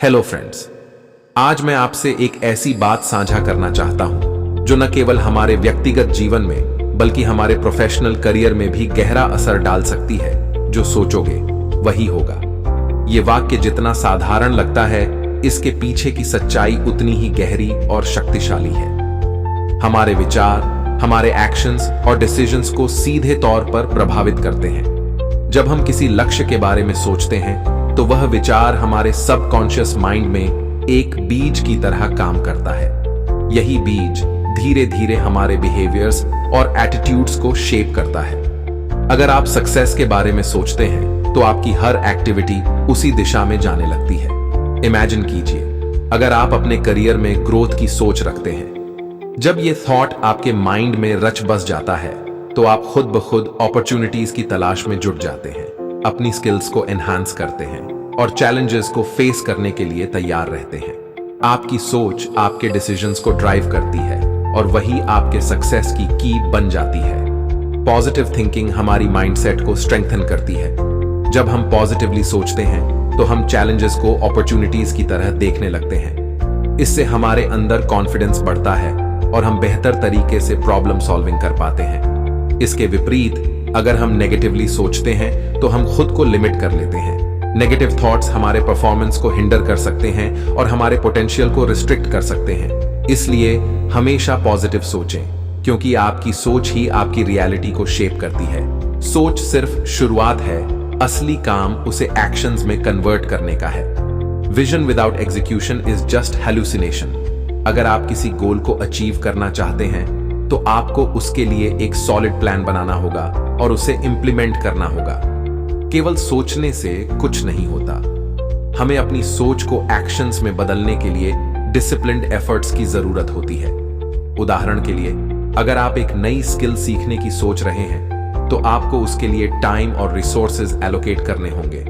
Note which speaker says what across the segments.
Speaker 1: Hello friends, आज मैं आपसे एक ऐसी बात साझा करना चाहता हूं जो न केवल हमारे व्यक्तिगत जीवन में बल्कि हमारे प्रोफेशनल करियर में भी गहरा असर डाल सकती है। जो सोचोगे वही होगा। ये वाक्य जितना साधारण लगता है, इसके पीछे की सच्चाई उतनी ही गहरी और शक्तिशाली है। हमारे विचार, हमारे एक्शंस और डिसीजंस को सीधे तौर पर प्रभावित करते हैं। जब हम किसी लक्ष्य के बारे में सोचते हैं तो वह विचार हमारे सबकॉन्शियस माइंड में एक बीज की तरह काम करता है। यही बीज धीरे धीरे हमारे बिहेवियर्स और एटीट्यूड्स को शेप करता है। अगर आप सक्सेस के बारे में सोचते हैं तो आपकी हर एक्टिविटी उसी दिशा में जाने लगती है। इमेजिन कीजिए, अगर आप अपने करियर में ग्रोथ की सोच रखते हैं, जब ये थॉट आपके माइंड में रच बस जाता है तो आप खुद ब खुद अपॉर्चुनिटीज की तलाश में जुट जाते हैं, अपनी स्किल्स को एनहांस करते हैं और चैलेंजेस को फेस करने के लिए तैयार रहते हैं। आपकी सोच आपके डिसीजंस को ड्राइव करती है और वही आपके सक्सेस की बन जाती है। पॉजिटिव थिंकिंग हमारी माइंडसेट को स्ट्रेंथन करती है। जब हम पॉजिटिवली सोचते हैं तो हम चैलेंजेस को अपॉर्चुनिटीज की तरह देखने लगते हैं। इससे हमारे अंदर कॉन्फिडेंस बढ़ता है और हम बेहतर तरीके से प्रॉब्लम सॉल्विंग कर पाते हैं। इसके विपरीत अगर हम नेगेटिवली सोचते हैं तो हम खुद को लिमिट कर लेते हैं। नेगेटिव थॉट्स हमारे परफॉर्मेंस को हिंडर कर सकते हैं और हमारे पोटेंशियल को रिस्ट्रिक्ट कर सकते हैं। इसलिए हमेशा पॉजिटिव सोचें, क्योंकि आपकी सोच ही आपकी रियलिटी को शेप करती है। सोच सिर्फ शुरुआत है, असली काम उसे एक्शंस में कन्वर्ट करने का है। Vision without execution is just hallucination. अगर आप किसी गोल को अचीव करना चाहते हैं तो आपको उसके लिए एक सॉलिड प्लान बनाना होगा और उसे इंप्लीमेंट करना होगा। केवल सोचने से कुछ नहीं होता। हमें अपनी सोच को एक्शंस में बदलने के लिए डिसिप्लिन्ड एफर्ट्स की जरूरत होती है। उदाहरण के लिए, अगर आप एक नई स्किल सीखने की सोच रहे हैं तो आपको उसके लिए टाइम और रिसोर्सेज एलोकेट करने होंगे।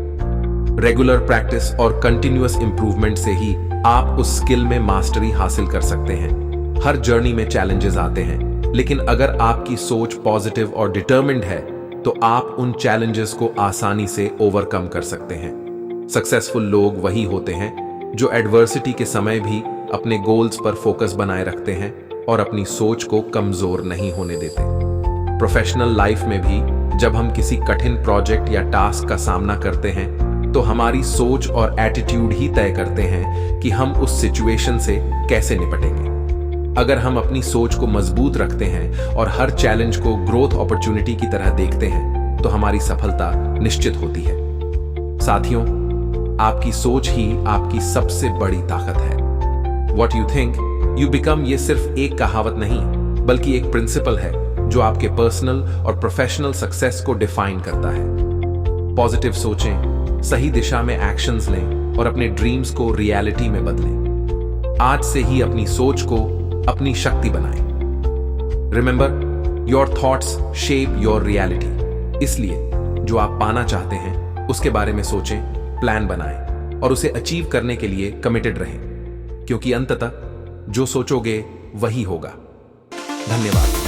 Speaker 1: रेगुलर प्रैक्टिस और कंटिन्यूअस इंप्रूवमेंट से ही आप उस स्किल में मास्टरी हासिल कर सकते हैं। हर जर्नी में चैलेंजेस आते हैं, लेकिन अगर आपकी सोच पॉजिटिव और डिटरमिन्ड है तो आप उन चैलेंजेस को आसानी से ओवरकम कर सकते हैं। सक्सेसफुल लोग वही होते हैं जो एडवर्सिटी के समय भी अपने गोल्स पर फोकस बनाए रखते हैं और अपनी सोच को कमजोर नहीं होने देते। प्रोफेशनल लाइफ में भी जब हम किसी कठिन प्रोजेक्ट या टास्क का सामना करते हैं तो हमारी सोच और एटीट्यूड ही तय करते हैं कि हम उस सिचुएशन से कैसे निपटेंगे। अगर हम अपनी सोच को मजबूत रखते हैं और हर चैलेंज को ग्रोथ अपॉर्चुनिटी की तरह देखते हैं तो हमारी सफलता निश्चित होती है। साथियों, आपकी सोच ही आपकी सबसे बड़ी ताकत है। What you think, you become ये सिर्फ एक कहावत नहीं, बल्कि एक प्रिंसिपल है जो आपके पर्सनल और प्रोफेशनल सक्सेस को डिफाइन करता है। पॉजिटिव सोचें, सही दिशा में एक्शंस लें और अपने ड्रीम्स को रियलिटी में बदलें। आज से ही अपनी सोच को अपनी शक्ति बनाएं। Remember, your thoughts shape your reality. इसलिए जो आप पाना चाहते हैं उसके बारे में सोचें, प्लान बनाएं और उसे अचीव करने के लिए कमिटेड रहें, क्योंकि अंततः जो सोचोगे वही होगा। धन्यवाद।